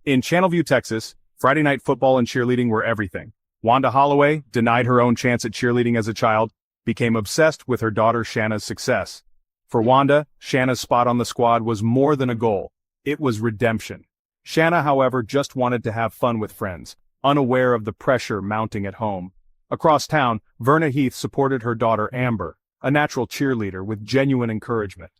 In Channelview, Texas, Friday night football and cheerleading were everything. Wanda Holloway, denied her own chance at cheerleading as a child, became obsessed with her daughter Shanna's success. For Wanda, Shanna's spot on the squad was more than a goal. It was redemption. Shanna, however, just wanted to have fun with friends, unaware of the pressure mounting at home. Across town, Verna Heath supported her daughter Amber, a natural cheerleader with genuine encouragement.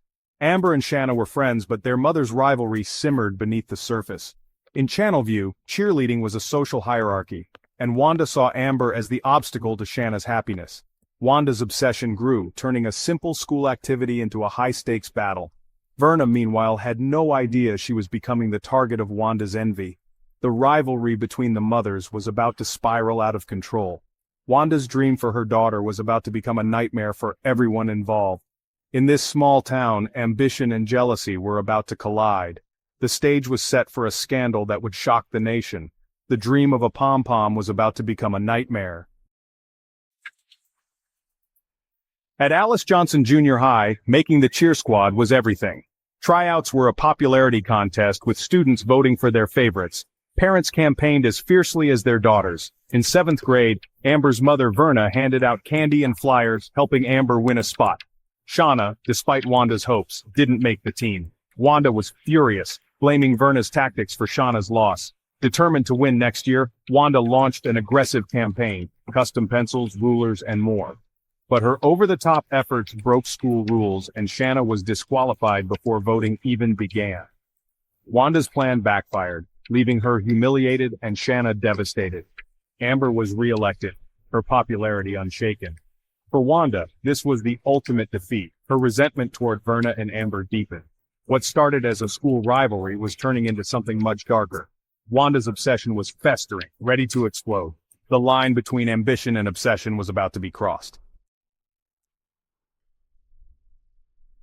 Amber and Shanna were friends, but their mother's rivalry simmered beneath the surface. In Channelview, cheerleading was a social hierarchy, and Wanda saw Amber as the obstacle to Shanna's happiness. Wanda's obsession grew, turning a simple school activity into a high-stakes battle. Verna, meanwhile, had no idea she was becoming the target of Wanda's envy. The rivalry between the mothers was about to spiral out of control. Wanda's dream for her daughter was about to become a nightmare for everyone involved. In this small town, ambition and jealousy were about to collide. The stage was set for a scandal that would shock the nation. The dream of a pom-pom was about to become a nightmare. At Alice Johnson Junior High, making the cheer squad was everything. Tryouts were a popularity contest with students voting for their favorites. Parents campaigned as fiercely as their daughters. In 7th grade, Amber's mother Verna handed out candy and flyers, helping Amber win a spot. Shanna, despite Wanda's hopes, didn't make the team. Wanda was furious, blaming Verna's tactics for Shanna's loss. Determined to win next year, Wanda launched an aggressive campaign, custom pencils, rulers, and more. But her over-the-top efforts broke school rules, and Shanna was disqualified before voting even began. Wanda's plan backfired, leaving her humiliated and Shanna devastated. Amber was re-elected, her popularity unshaken. For Wanda, this was the ultimate defeat. Her resentment toward Verna and Amber deepened. What started as a school rivalry was turning into something much darker. Wanda's obsession was festering, ready to explode. The line between ambition and obsession was about to be crossed.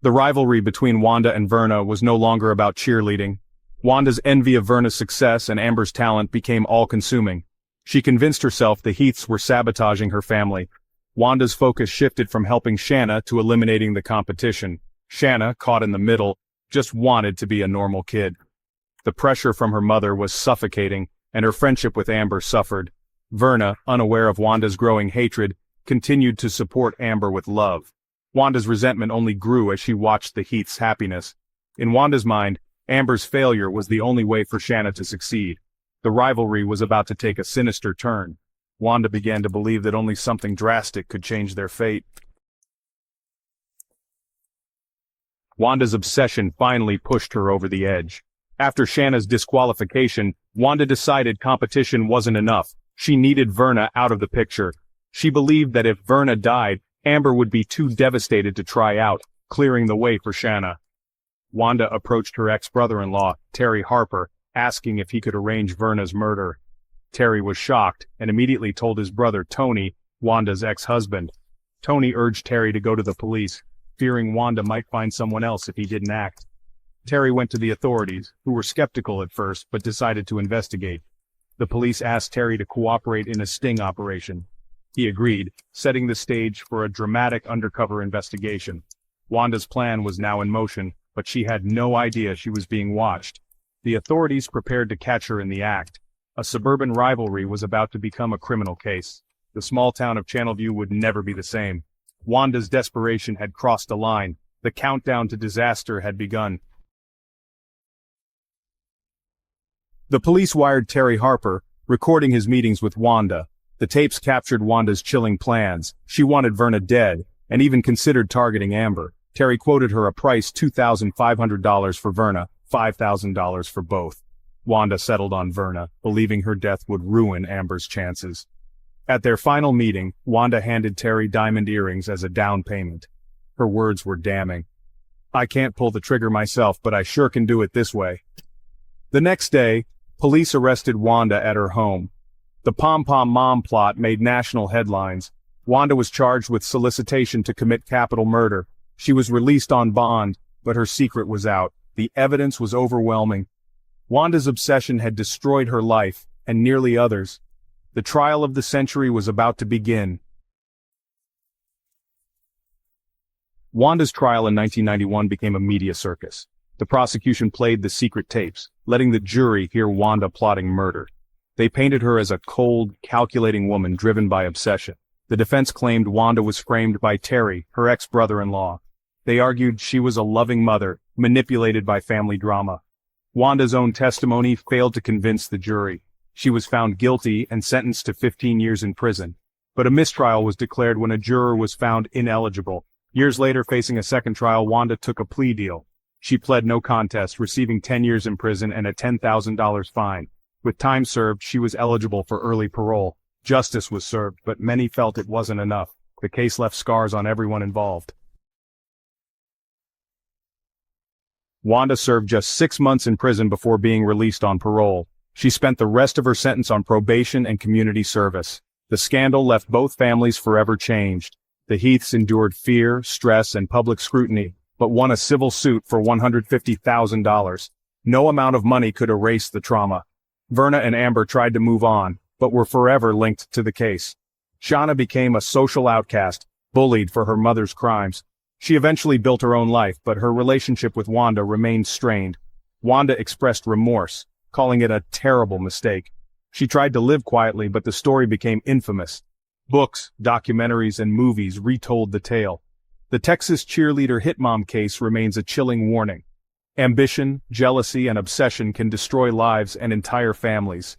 The rivalry between Wanda and Verna was no longer about cheerleading. Wanda's envy of Verna's success and Amber's talent became all-consuming. She convinced herself the Heaths were sabotaging her family. Wanda's focus shifted from helping Shanna to eliminating the competition. Shanna, caught in the middle, just wanted to be a normal kid. The pressure from her mother was suffocating, and her friendship with Amber suffered. Verna, unaware of Wanda's growing hatred, continued to support Amber with love. Wanda's resentment only grew as she watched the Heaths' happiness. In Wanda's mind, Amber's failure was the only way for Shanna to succeed. The rivalry was about to take a sinister turn. Wanda began to believe that only something drastic could change their fate. Wanda's obsession finally pushed her over the edge. After Shanna's disqualification, Wanda decided competition wasn't enough. She needed Verna out of the picture. She believed that if Verna died, Amber would be too devastated to try out, clearing the way for Shanna. Wanda approached her ex-brother-in-law, Terry Harper, asking if he could arrange Verna's murder. Terry was shocked and immediately told his brother Tony, Wanda's ex-husband. Tony urged Terry to go to the police, fearing Wanda might find someone else if he didn't act. Terry went to the authorities, who were skeptical at first but decided to investigate. The police asked Terry to cooperate in a sting operation. He agreed, setting the stage for a dramatic undercover investigation. Wanda's plan was now in motion, but she had no idea she was being watched. The authorities prepared to catch her in the act. A suburban rivalry was about to become a criminal case. The small town of Channelview would never be the same. Wanda's desperation had crossed a line. The countdown to disaster had begun. The police wired Terry Harper, recording his meetings with Wanda. The tapes captured Wanda's chilling plans. She wanted Verna dead, and even considered targeting Amber. Terry quoted her a price $2,500 for Verna, $5,000 for both. Wanda settled on Verna, believing her death would ruin Amber's chances. At their final meeting, Wanda handed Terry diamond earrings as a down payment. Her words were damning. "I can't pull the trigger myself, but I sure can do it this way." The next day, police arrested Wanda at her home. The pom-pom mom plot made national headlines. Wanda was charged with solicitation to commit capital murder. She was released on bond, but her secret was out. The evidence was overwhelming. Wanda's obsession had destroyed her life, and nearly others. The trial of the century was about to begin. Wanda's trial in 1991 became a media circus. The prosecution played the secret tapes, letting the jury hear Wanda plotting murder. They painted her as a cold, calculating woman driven by obsession. The defense claimed Wanda was framed by Terry, her ex-brother-in-law. They argued she was a loving mother, manipulated by family drama. Wanda's own testimony failed to convince the jury. She was found guilty and sentenced to 15 years in prison. But a mistrial was declared when a juror was found ineligible. Years later, facing a second trial, Wanda took a plea deal. She pled no contest, receiving 10 years in prison and a $10,000 fine. With time served, she was eligible for early parole. Justice was served, but many felt it wasn't enough. The case left scars on everyone involved. Wanda served just 6 months in prison before being released on parole. She spent the rest of her sentence on probation and community service. The scandal left both families forever changed. The Heaths endured fear, stress, and public scrutiny, but won a civil suit for $150,000. No amount of money could erase the trauma. Verna and Amber tried to move on, but were forever linked to the case. Shauna became a social outcast, bullied for her mother's crimes. She eventually built her own life, but her relationship with Wanda remained strained. Wanda expressed remorse, calling it a terrible mistake. She tried to live quietly, but the story became infamous. Books, documentaries, and movies retold the tale. The Texas cheerleader Hitmom case remains a chilling warning. Ambition, jealousy, and obsession can destroy lives and entire families.